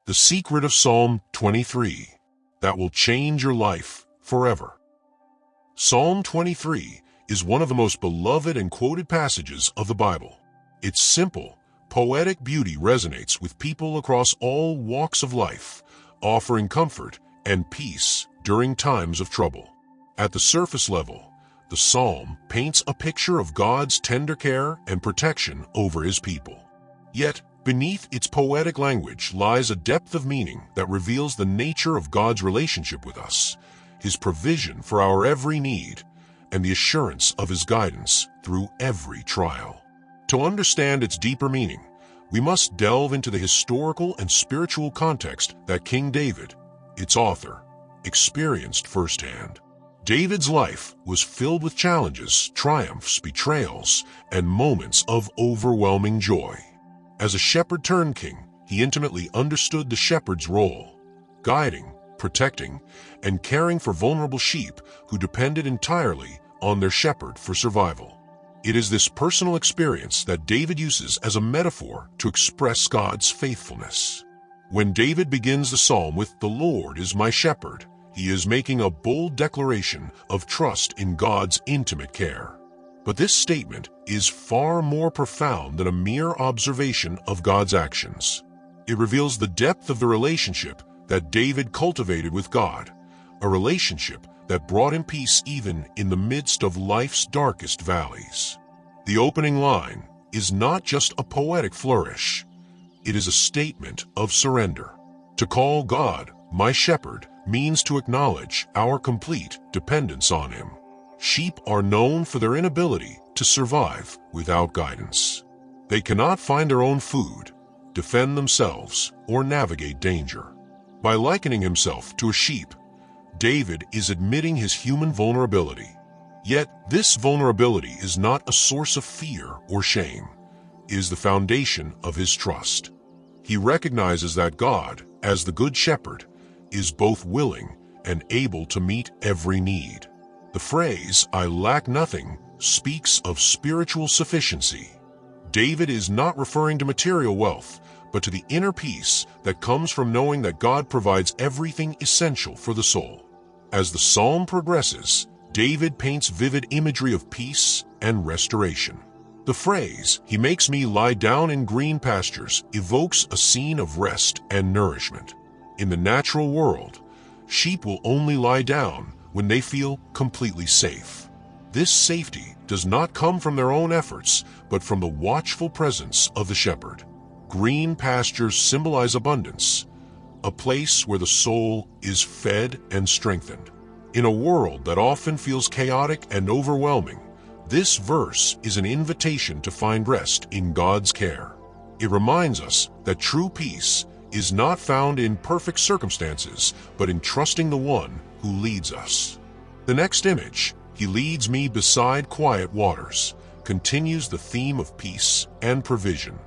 The secret of Psalm 23 that will change your life forever. Psalm 23 is one of the most beloved and quoted passages of the Bible. Its simple, poetic beauty resonates with people across all walks of life, offering comfort and peace during times of trouble. At the surface level, the psalm paints a picture of God's tender care and protection over His people. Yet, beneath its poetic language lies a depth of meaning that reveals the nature of God's relationship with us, His provision for our every need, and the assurance of His guidance through every trial. To understand its deeper meaning, we must delve into the historical and spiritual context that King David, its author, experienced firsthand. David's life was filled with challenges, triumphs, betrayals, and moments of overwhelming joy. As a shepherd-turned-king, he intimately understood the shepherd's role, guiding, protecting, and caring for vulnerable sheep who depended entirely on their shepherd for survival. It is this personal experience that David uses as a metaphor to express God's faithfulness. When David begins the psalm with "The Lord is my shepherd," he is making a bold declaration of trust in God's intimate care. But this statement is far more profound than a mere observation of God's actions. It reveals the depth of the relationship that David cultivated with God, a relationship that brought him peace even in the midst of life's darkest valleys. The opening line is not just a poetic flourish. It is a statement of surrender. To call God my shepherd means to acknowledge our complete dependence on Him. Sheep are known for their inability to survive without guidance. They cannot find their own food, defend themselves, or navigate danger. By likening himself to a sheep, David is admitting his human vulnerability. Yet, this vulnerability is not a source of fear or shame. It is the foundation of his trust. He recognizes that God, as the Good Shepherd, is both willing and able to meet every need. The phrase, "I lack nothing," speaks of spiritual sufficiency. David is not referring to material wealth, but to the inner peace that comes from knowing that God provides everything essential for the soul. As the psalm progresses, David paints vivid imagery of peace and restoration. The phrase, "He makes me lie down in green pastures," evokes a scene of rest and nourishment. In the natural world, sheep will only lie down when they feel completely safe. This safety does not come from their own efforts, but from the watchful presence of the shepherd. Green pastures symbolize abundance, a place where the soul is fed and strengthened. In a world that often feels chaotic and overwhelming, this verse is an invitation to find rest in God's care. It reminds us that true peace is not found in perfect circumstances, but in trusting the one who leads us. The next image, "He leads me beside quiet waters," continues the theme of peace and provision.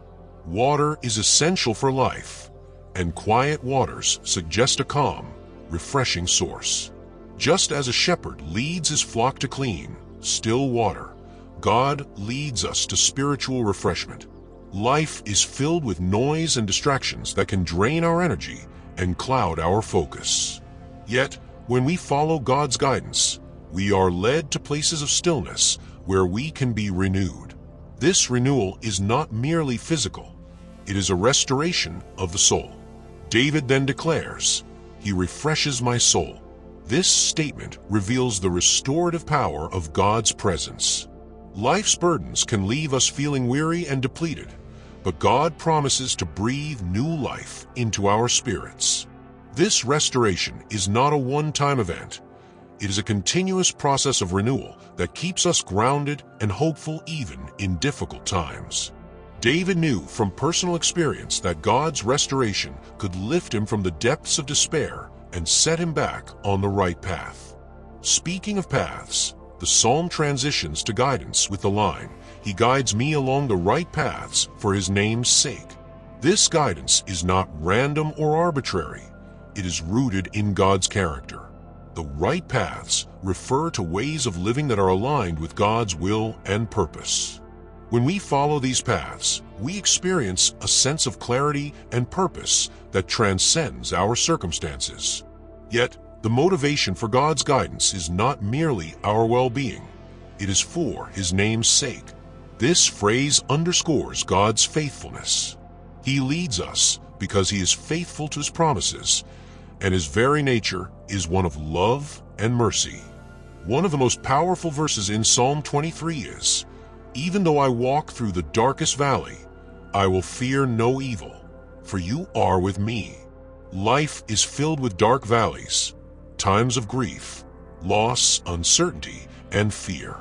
Water is essential for life, and quiet waters suggest a calm, refreshing source. Just as a shepherd leads his flock to clean, still water, God leads us to spiritual refreshment. Life is filled with noise and distractions that can drain our energy and cloud our focus. Yet, when we follow God's guidance, we are led to places of stillness where we can be renewed. This renewal is not merely physical. It is a restoration of the soul. David then declares, "He refreshes my soul." This statement reveals the restorative power of God's presence. Life's burdens can leave us feeling weary and depleted, but God promises to breathe new life into our spirits. This restoration is not a one-time event. It is a continuous process of renewal that keeps us grounded and hopeful even in difficult times. David knew from personal experience that God's restoration could lift him from the depths of despair and set him back on the right path. Speaking of paths, the psalm transitions to guidance with the line, "He guides me along the right paths for His name's sake." This guidance is not random or arbitrary. It is rooted in God's character. The right paths refer to ways of living that are aligned with God's will and purpose. When we follow these paths, we experience a sense of clarity and purpose that transcends our circumstances. Yet, the motivation for God's guidance is not merely our well-being. It is for His name's sake. This phrase underscores God's faithfulness. He leads us because He is faithful to His promises, and His very nature is one of love and mercy. One of the most powerful verses in Psalm 23 is, "Even though I walk through the darkest valley, I will fear no evil, for you are with me." Life is filled with dark valleys, times of grief, loss, uncertainty, and fear.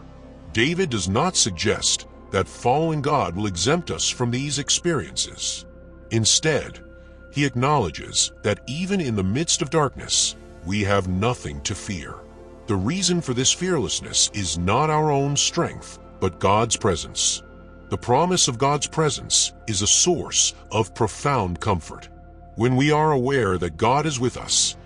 David does not suggest that following God will exempt us from these experiences. Instead, he acknowledges that even in the midst of darkness, we have nothing to fear. The reason for this fearlessness is not our own strength, but God's presence. The promise of God's presence is a source of profound comfort. When we are aware that God is with us,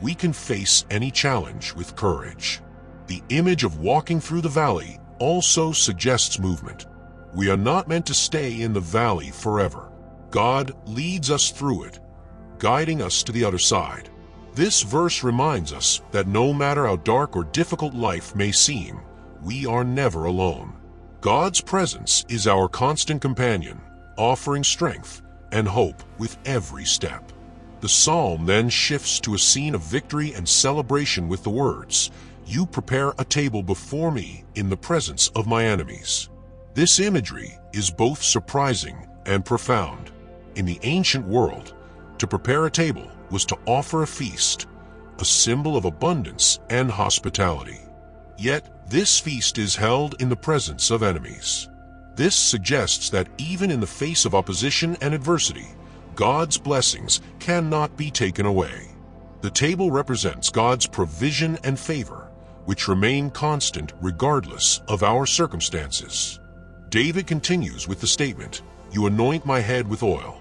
we can face any challenge with courage. The image of walking through the valley also suggests movement. We are not meant to stay in the valley forever. God leads us through it, guiding us to the other side. This verse reminds us that no matter how dark or difficult life may seem, we are never alone. God's presence is our constant companion, offering strength and hope with every step. The psalm then shifts to a scene of victory and celebration with the words, "You prepare a table before me in the presence of my enemies." This imagery is both surprising and profound. In the ancient world, to prepare a table was to offer a feast, a symbol of abundance and hospitality. Yet, this feast is held in the presence of enemies. This suggests that even in the face of opposition and adversity, God's blessings cannot be taken away. The table represents God's provision and favor, which remain constant regardless of our circumstances. David continues with the statement, "You anoint my head with oil.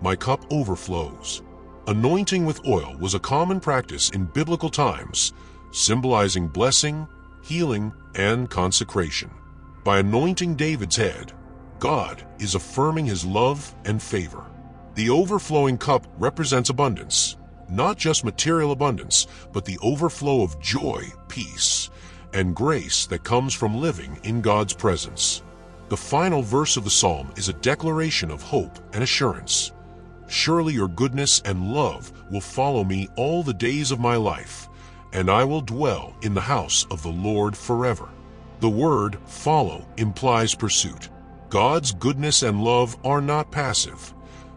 My cup overflows." Anointing with oil was a common practice in biblical times, symbolizing blessing, healing, and consecration. By anointing David's head, God is affirming His love and favor. The overflowing cup represents abundance, not just material abundance, but the overflow of joy, peace, and grace that comes from living in God's presence. The final verse of the psalm is a declaration of hope and assurance. "Surely your goodness and love will follow me all the days of my life, and I will dwell in the house of the Lord forever." The word "follow" implies pursuit. God's goodness and love are not passive.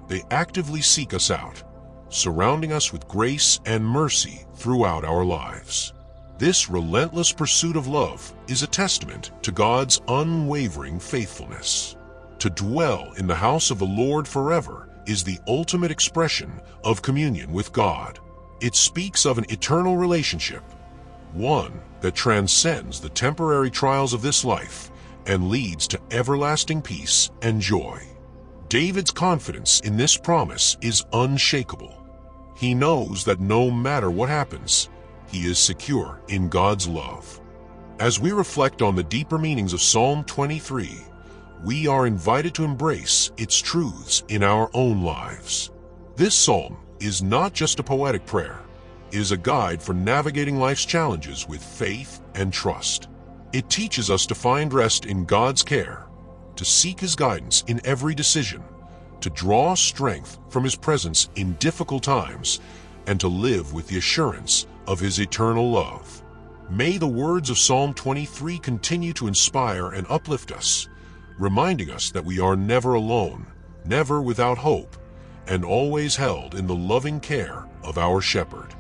They actively seek us out, surrounding us with grace and mercy throughout our lives. This relentless pursuit of love is a testament to God's unwavering faithfulness. To dwell in the house of the Lord forever is the ultimate expression of communion with God. It speaks of an eternal relationship, one that transcends the temporary trials of this life and leads to everlasting peace and joy. David's confidence in this promise is unshakable. He knows that no matter what happens, he is secure in God's love. As we reflect on the deeper meanings of Psalm 23, we are invited to embrace its truths in our own lives. This psalm is not just a poetic prayer. It is a guide for navigating life's challenges with faith and trust. It teaches us to find rest in God's care, to seek His guidance in every decision, to draw strength from His presence in difficult times, and to live with the assurance of His eternal love. May the words of Psalm 23 continue to inspire and uplift us, reminding us that we are never alone, never without hope, and always held in the loving care of our Shepherd.